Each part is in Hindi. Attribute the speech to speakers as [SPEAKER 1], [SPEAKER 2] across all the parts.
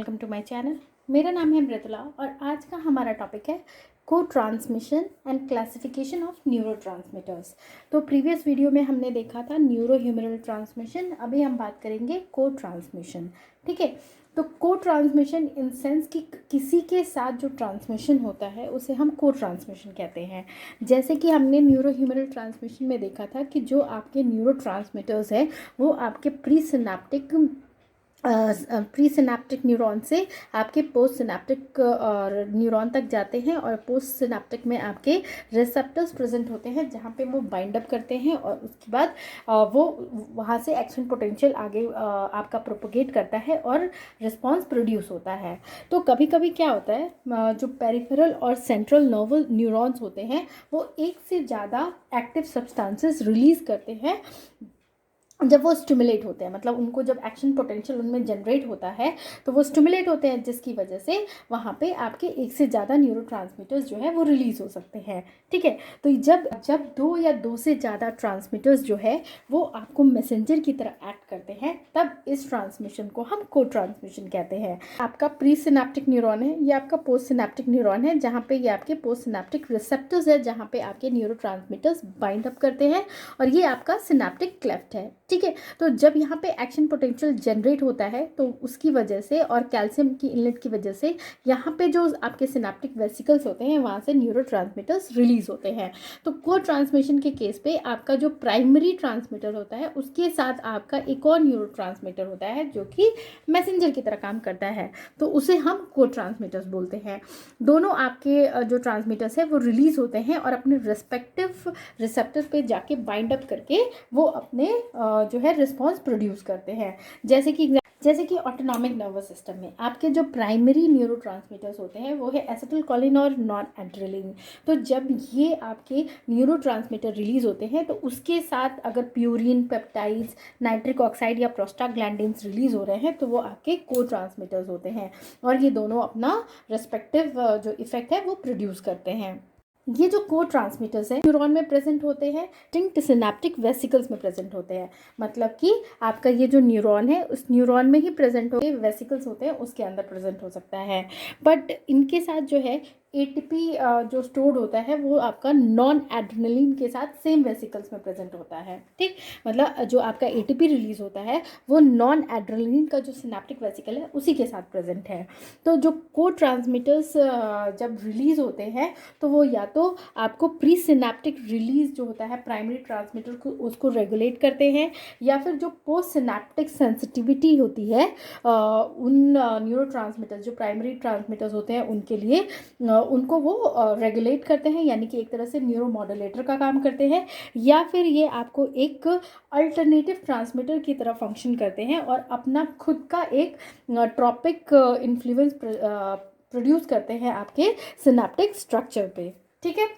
[SPEAKER 1] Welcome to my channel. मेरा नाम है मृदुला और आज का हमारा टॉपिक है को transmission and classification of neuro transmitters. तो प्रीवियस वीडियो में हमने देखा था न्यूरो ह्यूमरल ट्रांसमिशन, अभी हम बात करेंगे को ट्रांसमिशन। ठीक है, तो को ट्रांसमिशन इन सेंस कि किसी के साथ जो ट्रांसमिशन होता है उसे हम को ट्रांसमिशन कहते हैं। जैसे कि हमने न्यूरो ह्यूमरल ट्रांसमिशन में देखा था कि जो आपके न्यूरो ट्रांसमीटर्स हैं वो आपके प्री सिनेप्टिक न्यूरॉन से आपके पोस्ट सिनेप्टिक न्यूरॉन तक जाते हैं और पोस्ट सिनेप्टिक में आपके रिसेप्टर्स प्रेजेंट होते हैं जहाँ पे वो बाइंड अप करते हैं और उसके बाद वो वहाँ से एक्शन पोटेंशियल आगे आपका प्रोपोगेट करता है और रिस्पॉन्स प्रोड्यूस होता है। तो कभी कभी क्या होता है, जो पेरिफेरल और सेंट्रल नर्वल न्यूरॉन्स होते हैं वो एक से ज़्यादा एक्टिव सब्सटेंसेस रिलीज़ करते हैं जब वो स्टिमुलेट होते हैं, मतलब उनको जब एक्शन पोटेंशियल उनमें जनरेट होता है तो वो स्टिमुलेट होते हैं, जिसकी वजह से वहाँ पे आपके एक से ज़्यादा न्यूरोट्रांसमीटर्स जो है वो रिलीज़ हो सकते हैं। ठीक है, तो जब जब दो या दो से ज़्यादा ट्रांसमीटर्स जो है वो आपको मैसेंजर की तरह एक्ट करते हैं तब इस ट्रांसमिशन को हम को ट्रांसमिशन कहते हैं। आपका प्री सिनेप्टिक न्यूरॉन है, ये आपका पोस्ट सिनेप्टिक न्यूरॉन है जहाँ पे ये आपके पोस्ट सिनेप्टिक रिसेप्टर्स है जहाँ पे आपके न्यूरोट्रांसमीटर्स बाइंड अप करते हैं, और ये आपका सिनेप्टिक क्लेफ्ट है। ठीक है, तो जब यहाँ पे एक्शन पोटेंशियल जनरेट होता है तो उसकी वजह से और कैल्शियम की इनलेट की वजह से यहाँ पे जो आपके सिनेप्टिक वेसिकल्स होते हैं वहाँ से न्यूरोट्रांसमीटर्स रिलीज होते हैं। तो को ट्रांसमिशन के केस पे आपका जो प्राइमरी ट्रांसमीटर होता है उसके साथ आपका एक और न्यूरोट्रांसमीटर होता है जो कि मैसेंजर की तरह काम करता है, तो उसे हम को ट्रांसमीटर्स बोलते हैं। दोनों आपके जो ट्रांसमीटर्स है वो रिलीज होते हैं और अपने रेस्पेक्टिव रिसेप्टर्स पे जाके बाइंड अप करके वो अपने जो है रिस्पॉन्स प्रोड्यूस करते हैं। जैसे कि ऑटोनॉमिक नर्वस सिस्टम में आपके जो प्राइमरी न्यूरोट्रांसमीटर्स होते हैं वो है एसिटिलकोलिन और नॉन एड्रेनालिन। तो जब ये आपके न्यूरोट्रांसमीटर रिलीज होते हैं तो उसके साथ अगर प्यूरिन, पेप्टाइड्स, नाइट्रिक ऑक्साइड या प्रोस्टाग्लैंडिन्स रिलीज हो रहे हैं तो वो आपके को ट्रांसमीटर्स होते हैं और ये दोनों अपना रेस्पेक्टिव जो इफेक्ट है वो प्रोड्यूस करते हैं। ये जो को ट्रांसमीटर्स हैं न्यूरॉन में प्रेजेंट होते हैं, डिस्टिंक्ट सिनेप्टिक वेसिकल्स में प्रेजेंट होते हैं, मतलब कि आपका ये जो न्यूरॉन है उस न्यूरॉन में ही प्रेजेंट होते वेसिकल्स होते हैं उसके अंदर प्रेजेंट हो सकता है। बट इनके साथ जो है एटीपी जो स्टोर्ड होता है वो आपका नॉन एड्रेनलिन के साथ सेम वेसिकल्स में प्रेजेंट होता है। ठीक, मतलब जो आपका एटीपी रिलीज होता है वो नॉन एड्रेनलिन का जो सिनेप्टिक वेसिकल है उसी के साथ प्रेजेंट है। तो जो को ट्रांसमीटर्स जब रिलीज होते हैं तो वो या तो आपको प्री सिनेप्टिक रिलीज जो होता है प्राइमरी ट्रांसमीटर को उसको रेगुलेट करते हैं, या फिर जो पोस्ट सिनेप्टिक सेंसिटिविटी होती है उन न्यूरो ट्रांसमीटर्स जो प्राइमरी ट्रांसमीटर्स होते हैं उनके लिए उनको वो रेगुलेट करते हैं, यानी कि एक तरह से न्यूरो मॉड्यूलेटर का काम करते हैं, या फिर ये आपको एक अल्टरनेटिव ट्रांसमीटर की तरह फंक्शन करते हैं और अपना खुद का एक ट्रॉपिक इन्फ्लुएंस प्रोड्यूस करते हैं आपके सिनेप्टिक स्ट्रक्चर पे। ठीक है,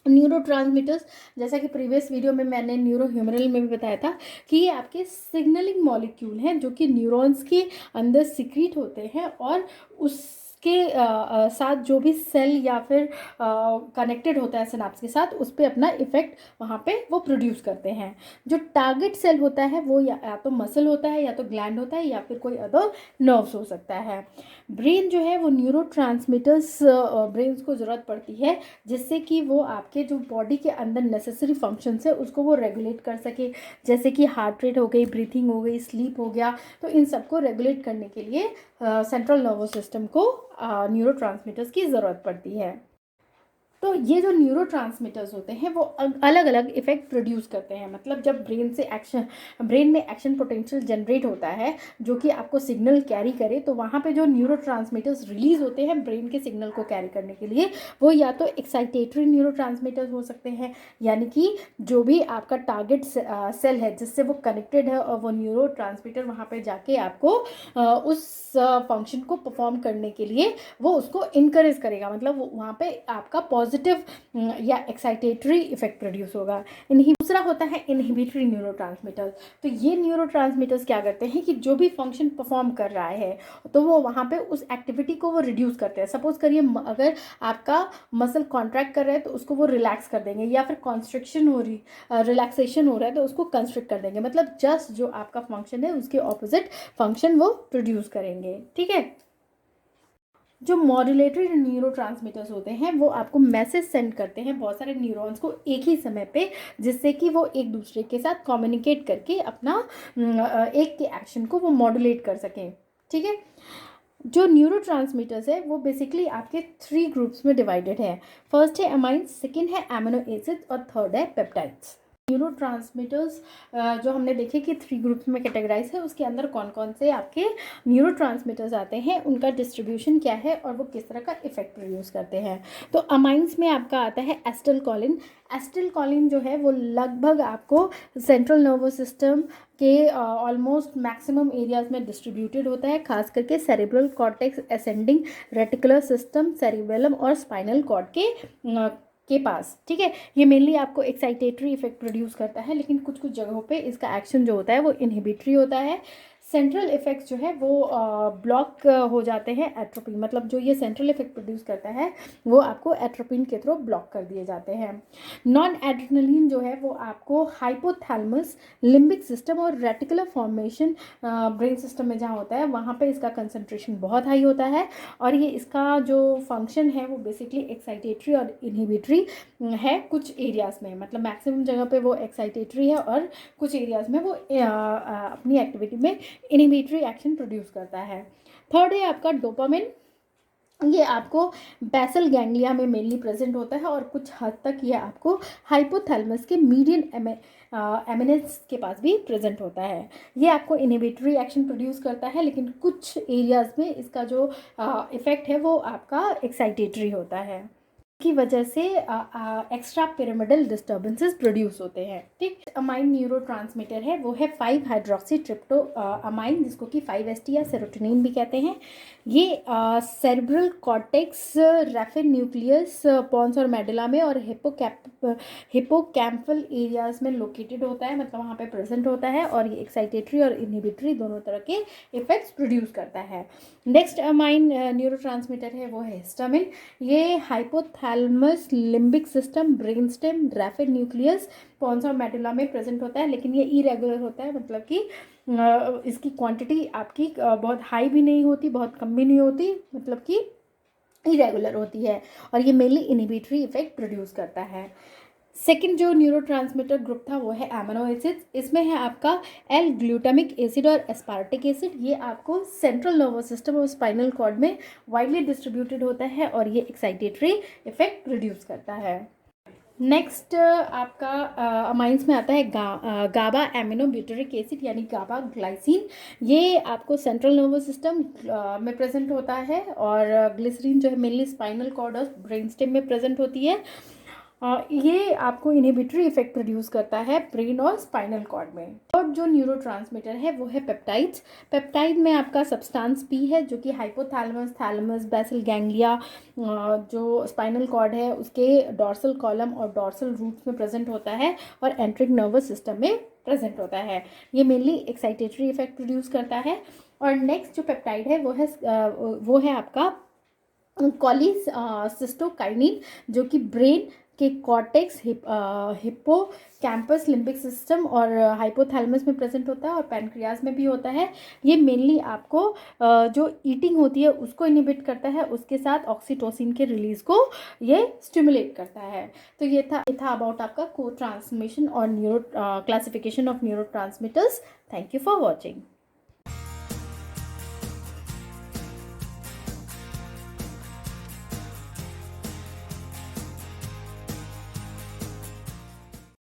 [SPEAKER 1] न्यूरोट्रांसमीटर्स जैसा कि प्रीवियस वीडियो में मैंने न्यूरो ह्यूमरल में भी बताया था कि ये आपके सिग्नलिंग मॉलिक्यूल हैं जो कि न्यूरॉन्स के अंदर सिक्रीट होते हैं और उसके साथ जो भी सेल या फिर कनेक्टेड होता है सिनाप्स के साथ उस पर अपना इफेक्ट वहाँ पे वो प्रोड्यूस करते हैं। जो टारगेट सेल होता है वो या तो मसल होता है या तो ग्लैंड होता है या फिर कोई अदर नर्व्स हो सकता है। ब्रेन जो है वो न्यूरोट्रांसमीटर्स ब्रेन्स को ज़रूरत पड़ती है जिससे कि वो आपके जो बॉडी के अंदर नेसेसरी फंक्शंस है उसको वो रेगुलेट कर सके, जैसे कि हार्ट रेट हो गई, ब्रीथिंग हो गई, स्लीप हो गया। तो इन सबको रेगुलेट करने के लिए सेंट्रल नर्वस सिस्टम को न्यूरोट्रांसमीटर्स की ज़रूरत पड़ती है। तो ये जो न्यूरोट्रांसमीटर्स होते हैं वो अलग अलग इफेक्ट प्रोड्यूस करते हैं, मतलब जब ब्रेन में एक्शन पोटेंशियल जनरेट होता है जो कि आपको सिग्नल कैरी करे तो वहाँ पे जो न्यूरोट्रांसमीटर्स रिलीज होते हैं ब्रेन के सिग्नल को कैरी करने के लिए वो या तो एक्साइटेटरी न्यूरोट्रांसमीटर्स हो सकते हैं, यानी कि जो भी आपका टारगेट सेल है जिससे वो कनेक्टेड है और वो न्यूरोट्रांसमीटर वहाँ पे जाके आपको उस फंक्शन को परफॉर्म करने के लिए वो उसको इनकरेज करेगा, मतलब वहाँ पे आपका पॉजिटिव या एक्साइटेटरी इफेक्ट प्रोड्यूस होगा। दूसरा होता है इनहिबिटरी न्यूरोट्रांसमीटर्स। तो ये न्यूरोट्रांसमीटर्स क्या करते हैं कि जो भी फंक्शन परफॉर्म कर रहा है तो वो वहाँ पे उस एक्टिविटी को वो रिड्यूस करते हैं। सपोज करिए अगर आपका मसल कॉन्ट्रैक्ट कर रहा है तो उसको वो रिलैक्स कर देंगे, या फिर कॉन्स्ट्रिक्शन हो रही रिलैक्सेशन हो रहा है तो उसको कंस्ट्रिक्ट कर देंगे। मतलब जस्ट जो आपका फंक्शन है उसके ऑपोजिट फंक्शन वो प्रोड्यूस करेंगे। ठीक है। जो मॉड्यूलेटरी न्यूरोट्रांसमीटर्स होते हैं वो आपको मैसेज सेंड करते हैं बहुत सारे न्यूरॉन्स को एक ही समय पे, जिससे कि वो एक दूसरे के साथ कम्युनिकेट करके अपना एक के एक्शन को वो मॉड्यूलेट कर सकें। ठीक है। जो न्यूरोट्रांसमीटर्स है वो बेसिकली आपके 3 ग्रुप्स में डिवाइडेड है। फर्स्ट है अमाइंस, सेकेंड है एमिनो एसिड्स और थर्ड है पेप्टाइड्स। न्यूरोट्रांसमीटर्स जो हमने देखे कि 3 ग्रुप्स में कैटेगराइज है, उसके अंदर कौन कौन से आपके न्यूरोट्रांसमीटर्स आते हैं, उनका डिस्ट्रीब्यूशन क्या है और वो किस तरह का इफेक्ट प्रोड्यूस करते हैं। तो अमाइंस में आपका आता है एसिटिलकोलिन। एसिटिलकोलिन जो है वो लगभग आपको सेंट्रल नर्वस सिस्टम के ऑलमोस्ट मैक्सिमम एरियाज में डिस्ट्रीब्यूटेड होता है, खास करके cerebral cortex, ascending reticular system, cerebellum और स्पाइनल कॉर्ड के पास। ठीक है। ये मेनली आपको एक्साइटेटरी इफेक्ट प्रोड्यूस करता है, लेकिन कुछ कुछ जगहों पे इसका एक्शन जो होता है वो इनहिबिटरी होता है। सेंट्रल इफेक्ट्स जो है वो ब्लॉक हो जाते हैं एट्रोपिन, मतलब जो ये सेंट्रल इफेक्ट प्रोड्यूस करता है वो आपको एट्रोपिन के थ्रू ब्लॉक कर दिए जाते हैं। नॉन एड्रेनलिन जो है वो आपको हाइपोथैलेमस, लिम्बिक सिस्टम और रेटिकुलर फॉर्मेशन ब्रेन सिस्टम में जहाँ होता है वहाँ पे इसका कंसंट्रेशन बहुत हाई होता है, और ये इसका जो फंक्शन है वो बेसिकली एक्साइटेटरी और इनहिबिटरी है कुछ एरियाज़ में। मतलब मैक्सिमम जगह पे वो एक्साइटेटरी है और कुछ एरियाज़ में वो अपनी एक्टिविटी में इनहिबिटरी एक्शन प्रोड्यूस करता है। थर्ड है आपका डोपामिन। ये आपको बेसल गैंग्लिया में मेनली प्रेजेंट होता है और कुछ हद तक ये आपको हाइपोथैलेमस के मीडियन एमिनेस के पास भी प्रेजेंट होता है। ये आपको इनहिबिटरी एक्शन प्रोड्यूस करता है, लेकिन कुछ एरियाज़ में इसका जो इफ़ेक्ट है वो आपका एक्साइटेटरी होता है, की वजह से एक्स्ट्रा पिरामिडल डिस्टर्बेंसेस प्रोड्यूस होते हैं। ठीक। अमाइन न्यूरोट्रांसमीटर है वो है 5 हाइड्रोक्सी ट्रिप्टो अमाइन, जिसको कि 5-HT या सेरोटोनिन भी कहते हैं। ये सेरेब्रल कॉर्टेक्स, रेफिन न्यूक्लियस, पॉन्स और मेडुला में और हिपोकैम्पल एरियाज में लोकेटेड होता है, मतलब वहाँ पे प्रेजेंट होता है, और ये एक्साइटेटरी और इनहिबिटरी दोनों तरह के इफेक्ट्स प्रोड्यूस करता है। नेक्स्ट अमाइन न्यूरोट्रांसमीटर है वो है हिस्टामिन। ये hypothalamus, limbic system, brain stem, raphe nucleus, pons और मेडुला में प्रेजेंट होता है, लेकिन ये इरेगुलर होता है, मतलब कि इसकी क्वांटिटी आपकी बहुत हाई भी नहीं होती, बहुत कम भी नहीं होती, मतलब कि इरेगुलर होती है, और ये मेनली इनहिबिटरी इफेक्ट प्रोड्यूस करता है। सेकेंड जो न्यूरोट्रांसमीटर ग्रुप था वो है एमिनो एसिड्स। इसमें है आपका एल ग्लूटामिक एसिड और एस्पार्टिक एसिड। ये आपको सेंट्रल नर्वस सिस्टम और स्पाइनल कॉर्ड में वाइडली डिस्ट्रीब्यूटेड होता है और ये एक्साइटेटरी इफेक्ट प्रोड्यूस करता है। नेक्स्ट आपका अमाइंस में आता है गाबा एमिनो ब्यूटेरिक एसिड यानी गाबा ग्लाइसिन। ये आपको सेंट्रल नर्वस सिस्टम में प्रेजेंट होता है, और ग्लिसरीन जो है मेनली स्पाइनल कॉर्ड और ब्रेन स्टेम में प्रेजेंट होती है। ये आपको इनहिबिटरी इफेक्ट प्रोड्यूस करता है ब्रेन और स्पाइनल कॉर्ड में। और जो न्यूरोट्रांसमीटर है वो है पेप्टाइड्स। पेप्टाइड में आपका सब्सटेंस पी है जो कि हाइपोथैलेमस, थैलेमस, बेसल गैंग्लिया, जो स्पाइनल कॉर्ड है उसके डॉर्सल कॉलम और डॉर्सल रूट्स में प्रेजेंट होता है और एंट्रिक नर्वस सिस्टम में प्रेजेंट होता है। ये मेनली एक्साइटेटरी इफेक्ट प्रोड्यूस करता है। और नेक्स्ट जो पेप्टाइड है वो है आपका कोलिसिस्टोकाइनिन, जो कि ब्रेन के कॉर्टेक्स, हिप्पोकैम्पस, लिम्बिक सिस्टम और हाइपोथैलेमस में प्रेजेंट होता है और पैनक्रियाज में भी होता है। ये मेनली आपको जो ईटिंग होती है उसको इनहिबिट करता है, उसके साथ ऑक्सीटोसिन के रिलीज को ये स्टिमुलेट करता है। तो ये था अबाउट आपका को ट्रांसमिशन और neuro classification of neurotransmitters. Thank you for watching.